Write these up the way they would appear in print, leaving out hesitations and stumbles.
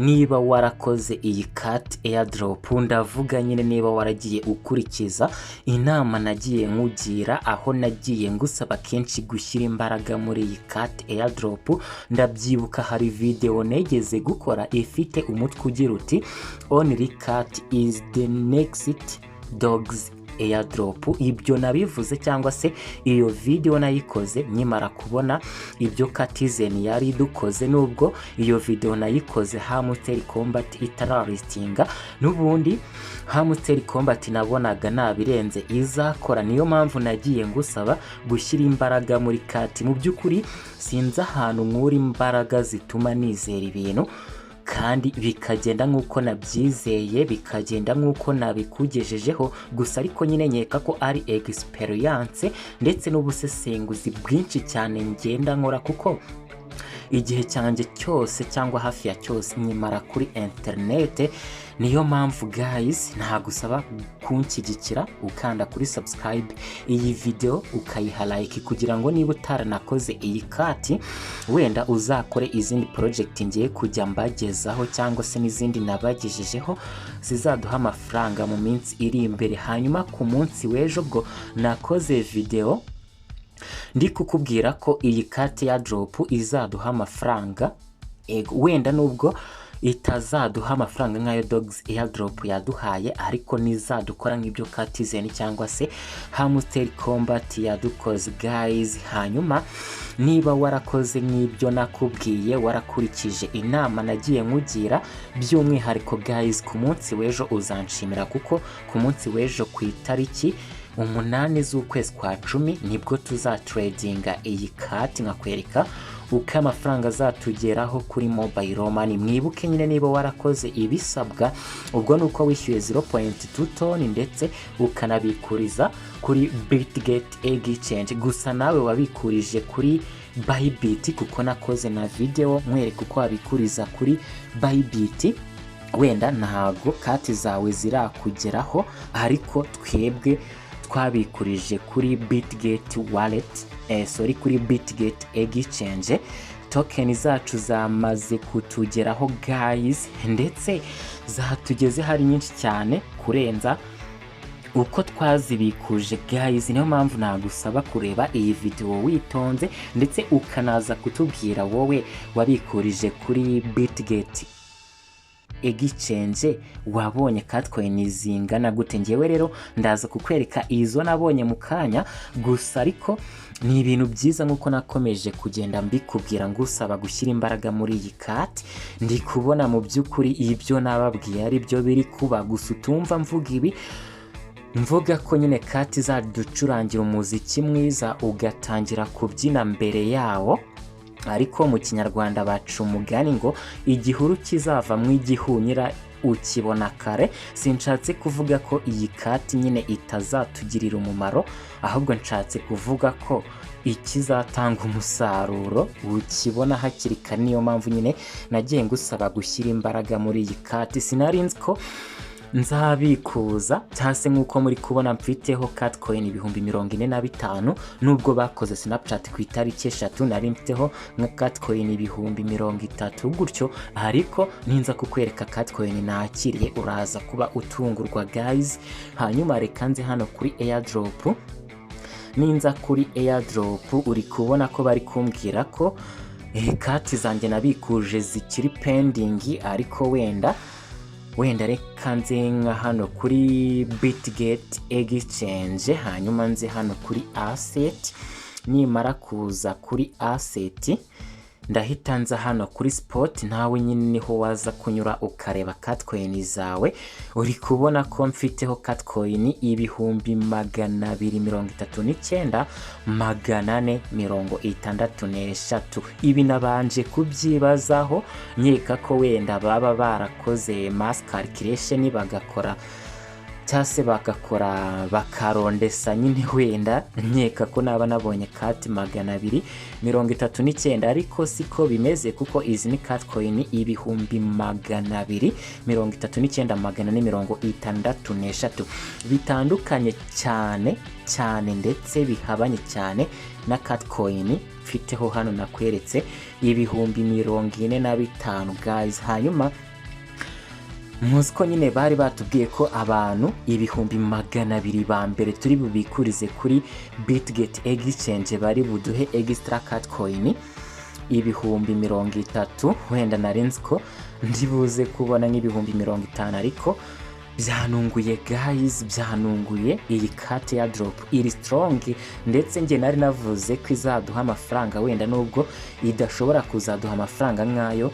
niba warakoze iyi cat airdrop, ndavuga nyine niba waragiye ukurikiza inama nagiye nkugira, aho nagiye ngusaba kenshi gushyira imbaraga muri iyi cat airdrop. Ndabyibuka hari video negeze gukora ifite umutwe ugira uti only cat is the next dogs airdrop. Ibyo nabivuze cyangwa se iyo video nayikoze nyimara kubona ibyo Catizen yari dukoze, nubwo iyo video nayikoze Hamster Combat itararistinga, nubundi Hamster Combat nabonaga nabirenze izakora. Niyo mpamvu nagiye ngusaba gushyira imbaraga muri cat. Mu byukuri sinza ahantu nkuri imbaraga zituma nizera ibintu kandi bikagenda nk'uko nabyizeye, bikagenda nk'uko nabikugejejeho, gusa ariko nyine nkeka ko ari experience ndetse n'ubusesenguzi bwinshi cyane ngenda nkora, kuko igihe cyanjye cyose cyangwa hafi ya cyose nyimara kuri internet. Niyo mpamvu guys ntagusaba kunshyigikira ukanda kuri subscribe iyi video ukayiha like, kugira ngo niba utaranakoze iyi cat wenda uzakore izindi project ngiye kujya mbagezaho cyangwa se n'izindi nabagejejeho zizaduha amafaranga mu minsi iri imbere. Hanyuma ku munsi w'ejo bwo nakoze video ndi kukubwira ko iyi cat airdrop izaduha amafaranga, wenda nubwo itazaduha amafaranga nk'ayo dogs airdrop yaduhaye, ariko nizadukora nk'ibyo Catizen cyangwa se Hamster Combat yadukoze guys. Hanyuma niba warakoze nk'ibyo nakubwiye, warakurikije inama nagiye nkugira, by'umwihariko guys ku munsi w'ejo uzanshimira, kuko ku munsi w'ejo ku itariki 8 z'ukwezi kwa 10 nibwo tuzatradinga iyi cat, nkakwereka uko amafaranga azatugeraho kuri mobile money. Mwibuke nyine niba warakoze ibisabwa, ubwo nuko wishyuye 0.2 toni ndetse ukanabikuriza kuri Bitget exchange. Gusa nawe wabikurije kuri Bybit, kuko nakoze na video mwereka uko wabikuriza kuri Bybit. Wenda ntago cat zawe zirakugeraho, ariko twebwe twabikurije kuri Bitget wallet, kuri Bitget exchange. Token zacu zamaze kutugeraho guys, ndetse zatugeze hari nyinshi cyane kurenza uko twazibikuje guys. Niyo mpamvu nagusaba kureba iyi video witonze, ndetse ukanaza kutubwira wowe wabikurije kuri Bitget exchange wabonye catcoin zingana gute. Ngewe rero ndaza kukwereka izo nabonye mu kanya, gusa ariko ni ibintu byiza nkuko nakomeje kugenda mbikubwira ngusaba gushyira imbaraga muri iyi cat. Ndi kubona mu byukuri ibyo nababwiye ari byo biri kuba, gusa utumva mvuga ibi, mvuga ko nyine cat zaducurangira umuziki mwiza ugatangira kubyina mbere yawo. Ariko mu kinyarwanda baca umugani ngo igihuru kizava mu igihunyira ukibona kare. Sinshatse kuvuga ko iyi cat nyine itazatugirira umumaro, ahubwo nshatse kuvuga ko ikizatanga umusaruro ukibona hakiri kare. Niyo mpamvu nyine nagiye ngusaba gushyira imbaraga muri iyi cat. Sinarinzi ko nzabikuza cyase nk'uko muri kubona mfiteho catcoin 45,000, nubwo bakoze Snapchat ku itariki 3 nari mfiteho nka catcoin 30,000 gutyo, ariko ninza kukwereka catcoin nakiriye uraza kuba utungurwa guys. Hanyuma reka nze hano kuri airdrop. Ninza kuri airdrop uri kubona ko bari kumbwira ko cat zanjye nabikuje zikiri pending, ariko wenda reka nze nka hano kuri Bitget exchange. Hanyuma nze hano kuri asset, nimara kuza kuri asset ndahita nza hano kuri spot. Nawe nyine niho waza kunyura ukareba catcoin zawe. Uri kubona ko mfiteho catcoin 239,463. Ibi nabanje kubyibazaho, nkeka ko wenda baba barakoze mass calculation bagakora cyase bagakora bakarondesa nyine, wenda nkeka ko naba nabonye cat 239, ariko siko bimeze, kuko izi ni catcoin 239,463 bitandukanye cyane ndetse bihabanye cyane na catcoin mfiteho hano nakweretse 45,000 guys. Hanyuma muzi ko nyine bari batubwiye ko abantu 200,000 ba mbere turi bubikurize kuri Bitget exchange bari buduhe extra cat coin 30,000. wenda narenze ko ndibuze kubona nk'ibihumbi 50 ariko byanunguye guys, byanunguye. iyi cat airdrop iri strong, ndetse nge nari navuze ko izaduha amafaranga, wenda nubwo idashobora kuzaduha amafaranga nk'ayo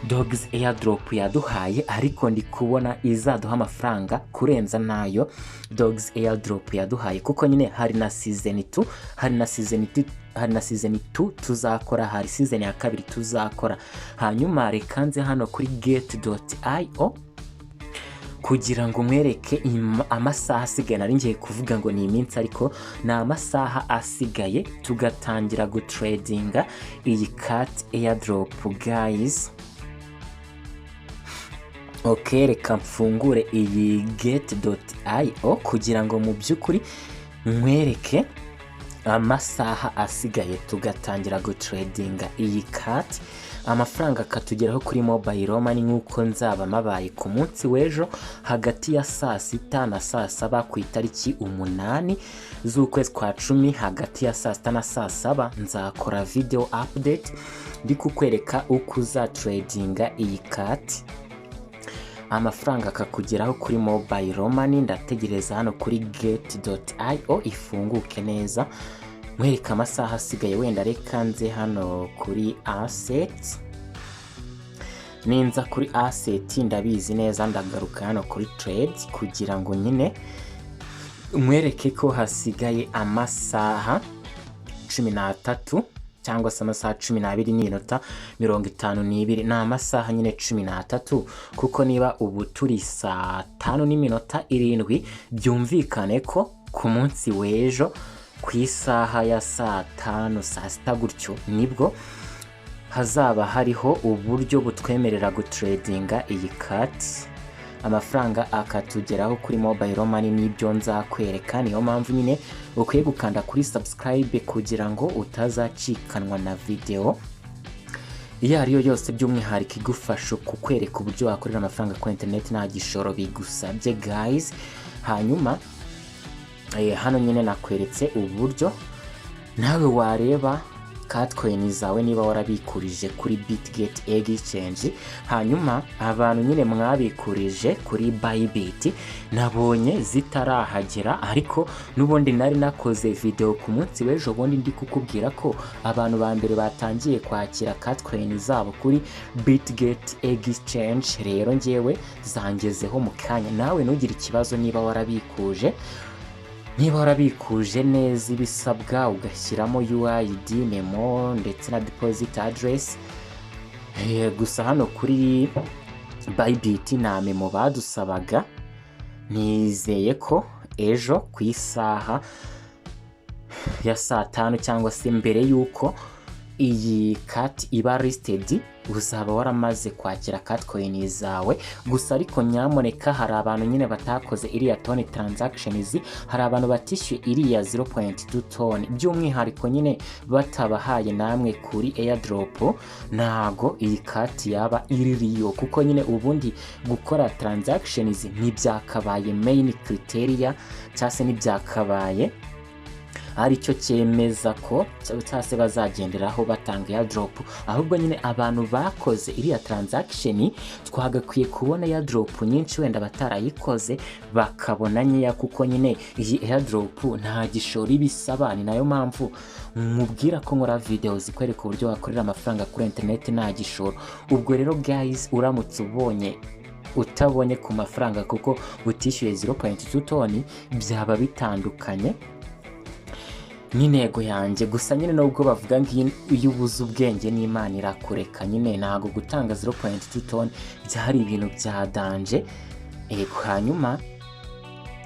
Dogs airdrop yaduhaye, ariko ndi kubona izaduha amafaranga kurenza nayo Dogs airdrop yaduhaye, kuko nyine hari na season 2, hari na season 2 tuzakora, hari season ya 2 tuzakora. hanyuma reka nze hano kuri get.io kugira ngo mwereke amasaha asigaye. nari ngiye kuvuga ngo ni iminsi, ariko ni amasaha asigaye tugatangira gutradinga iyi cat airdrop guys. ok, reka mfungure iyi get.io kugira ngo mu by'ukuri mwereke amasaha asigaye tugatangira gutradinga iyi cat. amafaranga akatugeraho kuri mobile money nk'uko nzaba mabaye ku munsi w'ejo hagati ya saa 6 na saa 7 ku itariki 8 z'ukwezi kwa 10. hagati ya saa 6 na saa 7 nzakora video update ndi kukwereka uko uzatradinga iyi cat. amafaranga akakugeraho kuri mobile money. ndategereza hano kuri get.io ifunguke neza, mwereka amasaha asigaye. wenda reka nze hano kuri asset. ninza kuri asset ndabizi neza, ndagaruka hano kuri trade kugira ngo nyine mwereke ko hasigaye amasaha 13 cyangwa se amasaha 12 n'iminota 52. ni amasaha nyine 13, kuko niba ubu turi saa 5 n'iminota 7 byumvikane ko ku munsi w'ejo ku isaha ya saa 5 saa 6 gutyo nibwo hazaba hariho uburyo butwemerera gutradinga iyi cat. amafaranga akatugeraho kuri mobile money n'ibyo nzakwereka. niyo mpamvu nyine ukwiye gukanda kuri subscribe kugira ngo utazacikanwa na video iyo ariyo yose, by'umwihariko igufasha kukwereka uburyo wakorera amafaranga kuri internet nta gishoro bigusabye guys. hanyuma hano nyine nakweretse uburyo nawe wareba cat coin zawe niba warabikurije kuri Bitget exchange. hanyuma abantu nyine mwabikurije kuri Bybit nabonye zitarahagera, ariko nubundi nari nakoze video ku munsi w'ejo bundi ndi kukubwira ko abantu ba mbere batangiye kwakira cat coin zabo kuri Bitget exchange. rero ngewe zangezeho mu kanya. nawe nugira ikibazo niba warabikuje neza ibisabwa ugashyiramo UID, memo ndetse na deposit address. gusa hano kuri Bybit nta memo badusabaga. nizeye ko ejo ku isaha ya saa 5 cyangwa se mbere yuko iyi cat iba listed uzaba waramaze kwakira cat coin zawe. gusa ariko nyamuneka hari abantu nyine batakoze iriya tone transactions, hari abantu batishyuye iriya 0.2 tone, by'umwihariko nyine batabahaye namwe kuri airdrop, ntago iyi cat yaba iririyo, kuko nyine ubundi gukora transactions ntibyakabaye main criteria cyase ntibyakabaye ari cyo cyemeza ko cyase bazagenderaho batanga airdrop. ahubwo nyine abantu bakoze iriya transaction twagakwiye kubona airdrop nyinshi, wenda batarayikoze bakabona nyeya, kuko nyine iyi airdrop nta gishoro ibisaba. ni nayo mpamvu mubwira ko nkora video zikwereka uburyo wakorera amafaranga kuri internet nta gishoro. ubwo rero guys, uramutse utabonye ku mafaranga kuko utishyuye 0.2 toni byaba bitandukanye n'intego yanjye. gusa nyine nubwo bavuga ngo iyo ubuze ubwenge n'Imana irakureka, nyine ntago gutanga 0.2 toni byari ibintu bya danje. hanyuma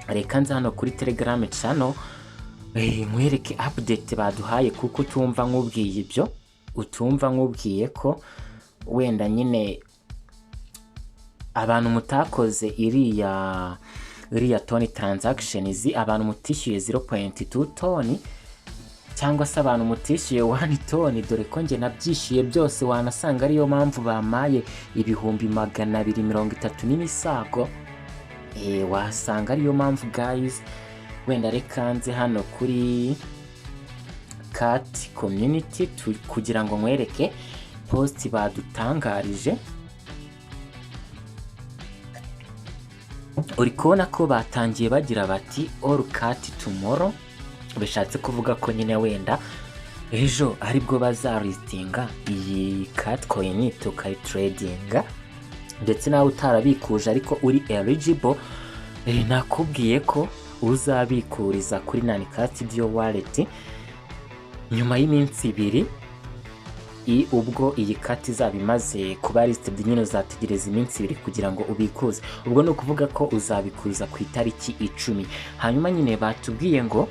reka nza hano kuri Telegram channel mwereke update baduhaye, kuko utumva nkubwiye ko wenda nyine abantu mutakoze iriya toni transactions, abantu mutishyuye 0.2 toni cyangwa se abantu mutishyuye 1 toni, dore ko njye nabyishyuye byose wanasanga ariyo mpamvu bamaye 230 n'imisago. Wasanga ariyo mpamvu guys. Wenda reka nze hano kuri cat community kugira ngo mwereke post badutangarije. Uri kubona ko batangiye bagira bati all cat tomorrow, bishatse kuvuga ko nyine wenda ejo aribwo bazaristinga iyi cat coin tukayitradinga, ndetse nawe utarabikuje ariko uri eligible, nakubwiye ko uzabikuriza kuri Nani wallet nyuma y'iminsi 2. Ubwo iyi cat izaba imaze kuba listed nyine uzategereza iminsi 2 kugira ngo ubikuze. Ubwo no kuvuga ko uzabikuza ku itariki 10. Hanyuma nyine batubwiye ngo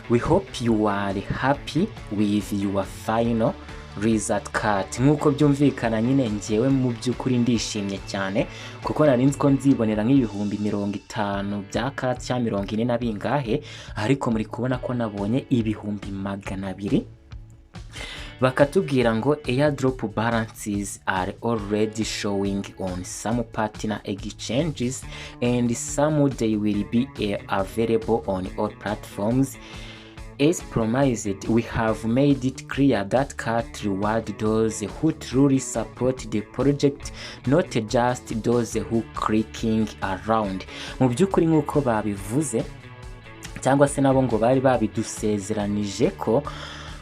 we hope you are happy with your final result cat. Nkuko byumvikana nyine ngewe mu by'ukuri ndishimye cyane kuko nari nzi ko nzibonera nk'ibihumbi 50 bya cat cyangwa 40 na bingahe, ariko muri kubona ko nabonye ibihumbi 200. Bakatubwira ngo airdrop balances are already showing on some partner exchanges and some they will be available on all platforms. As promised, we have made it clear that cat reward those who truly support the project, not just those who clicking around. Mu by'ukuri nk'uko babivuze cyangwa se nabo ngo bari babidusezeranije ko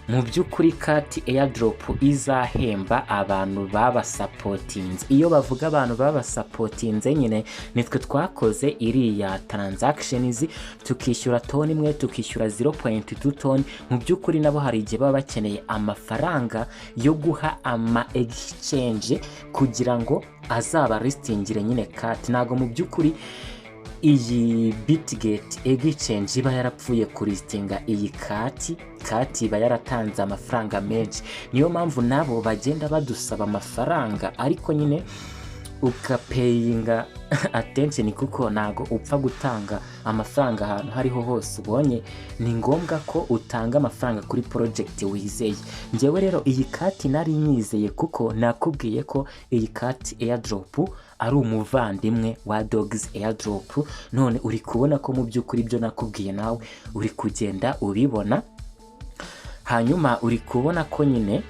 mu by'ukuri cat airdrop izahemba abantu baba supportinze. Iyo bavuga abantu baba supportinze nyine nitwe twakoze iriya transactions tukishyura toni imwe, tukishyura 0.2 toni. Mu by'ukuri nabo hari igihe baba bakeneye amafaranga yo guha ama exchange kugira ngo azaba listingire nyine cat. Nago mu by'ukuri iyi Bitget exchange iba yarapfuye kulistinga iyi cat iba yaratanze amafaranga menshi. Niyo mpamvu nabo bagenda badusaba amafaranga, ariko nyine ukapayinga attention kuko nago upfa gutanga amafaranga ahantu hariho hose ubonye. Ni ngombwa ko utanga amafaranga kuri project wizeye. Ngewe rero iyi cat nari nyizeye kuko nakubwiye ko iyi cat airdrop ari umuvandimwe wa dogs airdrop. None uri kubona ko mu by'ukuri byo nakubwiye nawe uri kugenda ubibona. Hanyuma uri kubona ko nyine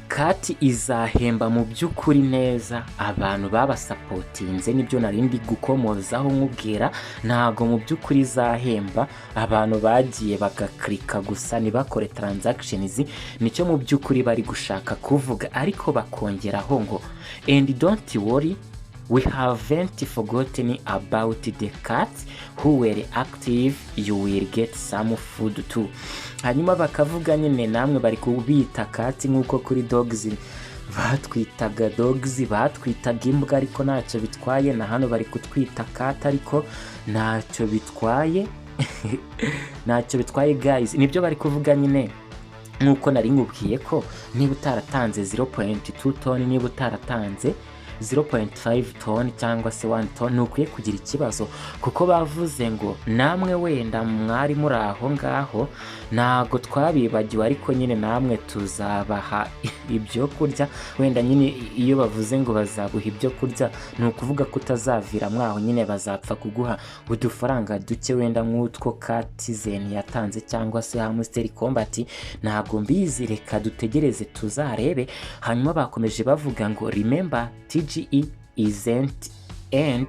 cat izahemba mu by'ukuri neza abantu baba supportinze. Nibyo narindi gukomozaho nkubwira, ntago mu by'ukuri izahemba abantu bagiye bagaklika gusa ntibakore transactions. Nicyo mu by'ukuri bari gushaka kuvuga, ariko bakongeraho ngo and don't worry, we haven't forgotten about the cats who were active, you will get some food too. Hanyuma bakavuga nyine namwe bari kubita cat nkuko kuri dogs batwitaga dogs, batwitaga imbwa ariko ntacyo bitwaye. Na hano bari kutwita cat ariko ntacyo bitwaye. Ntacyo bitwaye guys. Nibyo bari kuvuga nyine nkuko nari nkubwiye ko niba utaratanze 0.2 toni, niba utaratanze 0.5 toni cyangwa se 1 toni, nukwiye kugira ikibazo kuko bavuze ngo namwe wenda mwari muri aho ngaho ntago twabibagiwe, ariko nyine namwe tuzabaha ibyo kurya. Wenda nyine iyo bavuze ngo bazaguha ibyo kurya ni ukuvuga ko utazavira mwaho, nyine bazapfa kuguha udufaranga duke wenda nk'utwo Catizen yatanze cyangwa se Hamster Combat. Ntago mbizi, reka dutegereze tuzarebe. Hanyuma bakomeje bavuga ngo remember TGE isn't end,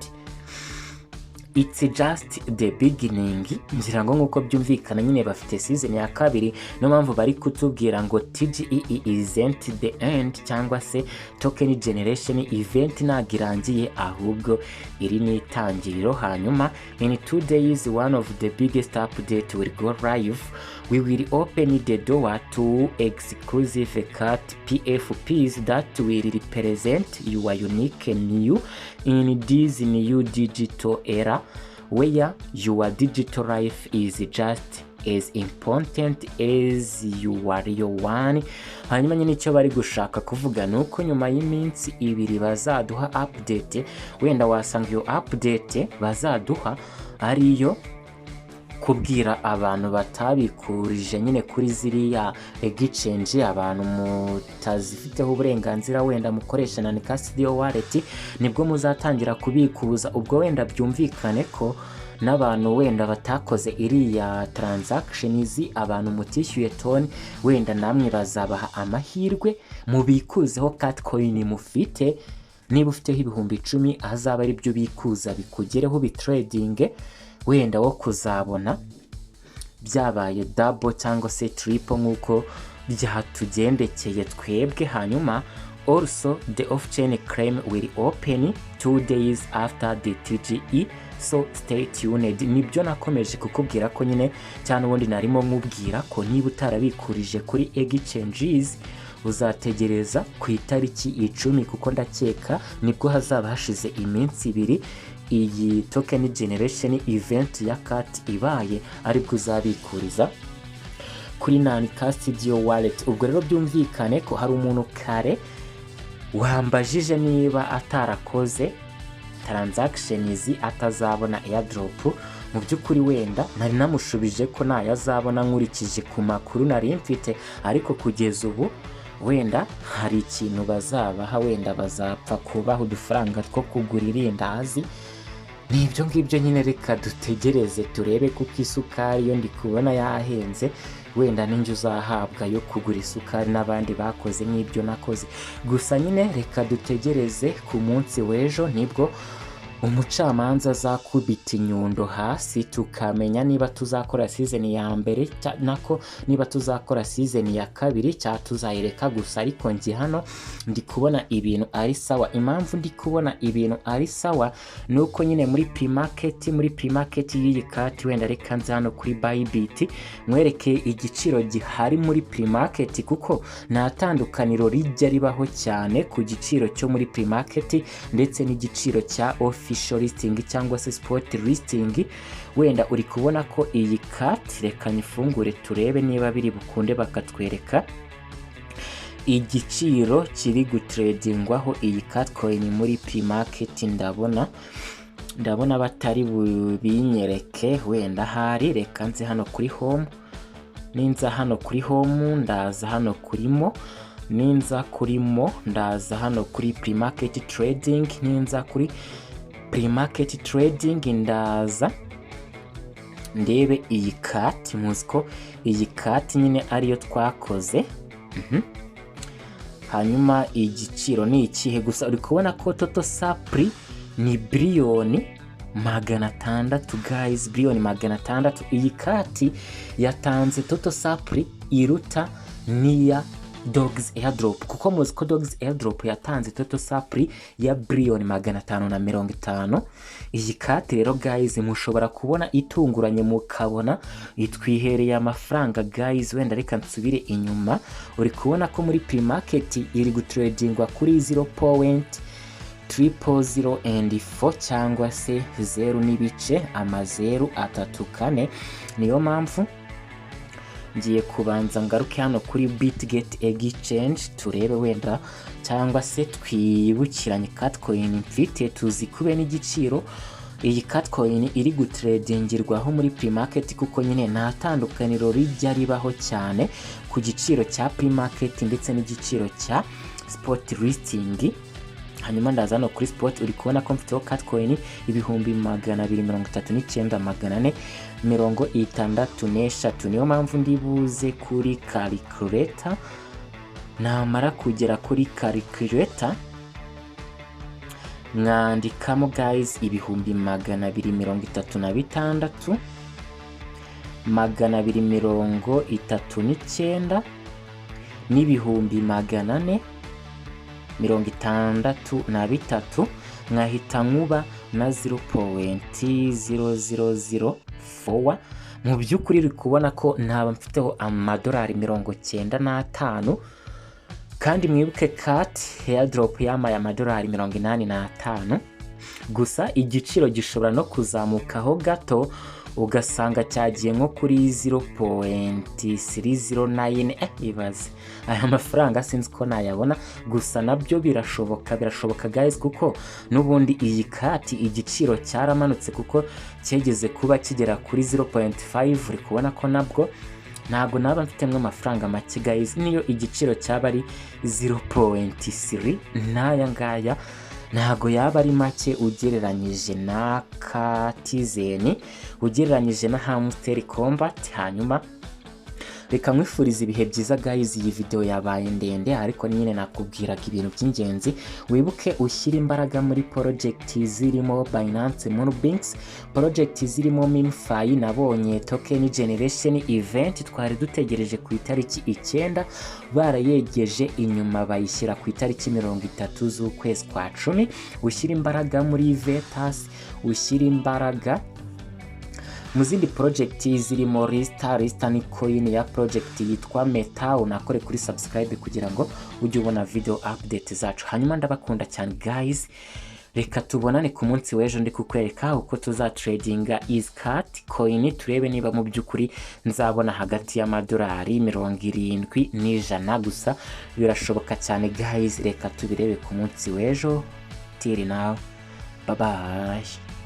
it's just the beginning. Ngira ngo nkuko byumvikana nyine bafite season ya 2, no mpamvu bari kutubwira ngo TGE isn't the end cyangwa se token generation event nagirangiye, ahubwo iri ni itangiriro. Hanyuma in 2 days one of the biggest update will go live. We will open the door to exclusive cat PFPs that will represent your unique new in this new digital era where your digital life is just as important as your real one. Hanyuma nyine icyo bari gushaka kuvuga nuko nyuma y'iminsi 2 bazaduha update. Wenda wasanga iyo update bazaduha ariyo kubwira abantu batabikurije nyine kuri ziriya exchange, abantu mutazifiteho uburenganzira wenda mukoresha na Studio wallet, nibwo muzatangira kubikuza. Ubwo wenda byumvikane ko n'abantu wenda batakoze iriya transactions, abantu mutishyuye toni, wenda namwe bazabaha amahirwe mubikuzeho catcoin mufite. Niba ufiteho ibihumbi 10 azaba ari byo bikuza bikugereho bitrading, wenda wo kuzabona byabaye double cyangwa se triple nk'uko byatugendekeye twebwe. Hanyuma also the off-chain claim will open 2 days after the TGE, so stay tuned. Nibyo nakomeje kukubwira ko nyine cyane, ubundi narimo nkubwira ko niba utarabikurije kuri exchanges uzategereza ku itariki 10, kuko ndakeka nibwo hazaba hashize iminsi 2 iyi token generation event ya CAT ibaye, aribwo uzabikuriza kuri Studio wallet. Ubwo rero byumvikane ko hari umuntu kare wambajije niba atarakoze transactions atazabona airdrop. Mu by'ukuri wenda nari namushubije ko nayo azabona nkurikije ku makuru nari mfite, ariko kugeza ubu wenda hari ikintu bazabaha, wenda bazapfa kubaho udufaranga two kugura irindazi. Nibyo ngibyo nyine, reka dutegereze turebe, kuko isukari yo ndi kubona yahenze. Wenda ninjye uzahabwa yo kugura isukari n'abandi bakoze nk'ibyo nakoze. Gusa nyine reka dutegereze ku munsi w'ejo, nibwo umucamanza azakubita inyundo hasi tukamenya niba tuzakora season ya mbere nako niba tuzakora season ya kabiri cyangwa tuzayireka. Gusa ariko njye hano ndi kubona ibintu ari sawa. Impamvu ndi kubona ibintu ari sawa nuko nyine muri pre-market y'iyi CAT, wenda reka nze hano kuri Bybit mwereke igiciro gihari muri pre-market, kuko nta tandukaniro rijya ribaho cyane ku giciro cyo muri pre-market ndetse n'igiciro cya official listing cyangwa se spot listing. Wenda uri kubona ko iyi CAT, reka nyifungure turebe niba biri bukunde bakatwereka igiciro kiri gutradingwaho iyi catcoin muri pre-market. Ndabona batari bubinyereke, wenda hari. Reka nze hano kuri home, ninza hano kuri home ndaza hano kurimo, ninza kurimo ndaza hano kuri pre-market trading, ninza kuri pre-market trading ndaza ndebe iyi CAT. Muziko iyi CAT nyine ariyo twakoze. Hanyuma igiciro ni ikihe? Gusa uri kubona ko total supply ni billion 600 guys, billion 600. Iyi CAT yatanze total supply iruta niya Dogs Airdrop, kuko muzi ko Dogs Airdrop yatanze total supply ya billion 550. Iyi CAT rero guys mushobora kubona itunguranye mukabona itwihereye amafaranga guys. Wenda reka nsubire inyuma, uri kubona ko muri pre-market iri gutradingwa kuri 0.00004 cyangwa se 0 n'ibice 0.34. Niyo mpamvu ngiye kubanza ngaruke hano kuri Bitget exchange turebe wenda, cyangwa se twibukiranye catcoin mfite tuzikube n'igiciro iyi catcoin iri gutradingirwaho muri pre-market, kuko nyine nta tandukaniro rijya ribaho cyane ku giciro cya pre-market ndetse n'igiciro cya spot listing. Hanyuma ndaza hano kuri spot, uri kubona ko mfiteho catcoin 239,463. Niyo mpamvu ndibuze kuri calculator. Namara kugera kuri calculator mwandikamo guys 236,239 n'ibihumbi 463, mwahita nkuba na 0.0004. Mu by'ukuri uri kubona ko ntaba mfiteho amadolari 95, kandi mwibuke CAT airdrop yamaye amadolari 85. Gusa igiciro gishobora no kuzamukaho gato ugasanga cyagiye nko kuri 0.309 ibaze aya mafaranga sinzi ko nayabona, gusa nabyo birashoboka guys, kuko nubundi iyi kati igiciro cyaramanutse kuko cyegeze kuba kigera kuri 0.5. uri kubona ko nabwo ntabwo naba mfitemo amafaranga make guys, niyo igiciro cyaba ari 0.3 n'aya ngaya ntago yaba ari make ugereranyije na Katizeni, ugereranyije na Hamster Combat. Hanyuma reka mwifuriza ibihe byiza guys. Iyi video yabaye ndende ariko nyine nakubwiraga ibintu by'ingenzi. Wibuke ushyira imbaraga muri project zirimo Binance Moonbinks, project zirimo Minfi. Nabonye token generation event twari dutegereje ku itariki 9 barayegeje inyuma bayishyira ku itariki 30 z'ukwezi kwa 10. Ushyira imbaraga muri Vetas, ushyira imbaraga muzindi project zirimo Rista ni coin ya project yitwa Meta. Unakore kuri subscribe kugira ngo ujye ubona video update zacu. Hanyuma ndabakunda cyane guys, reka tubonane ku munsi w'ejo ndi kukwereka uko tuzatradinga iscat coin, turebe niba mu by'ukuri nzabona hagati y'amadolari 70 n'ijana. Gusa birashoboka cyane guys, reka tubirebe ku munsi w'ejo. Till now, bye bye.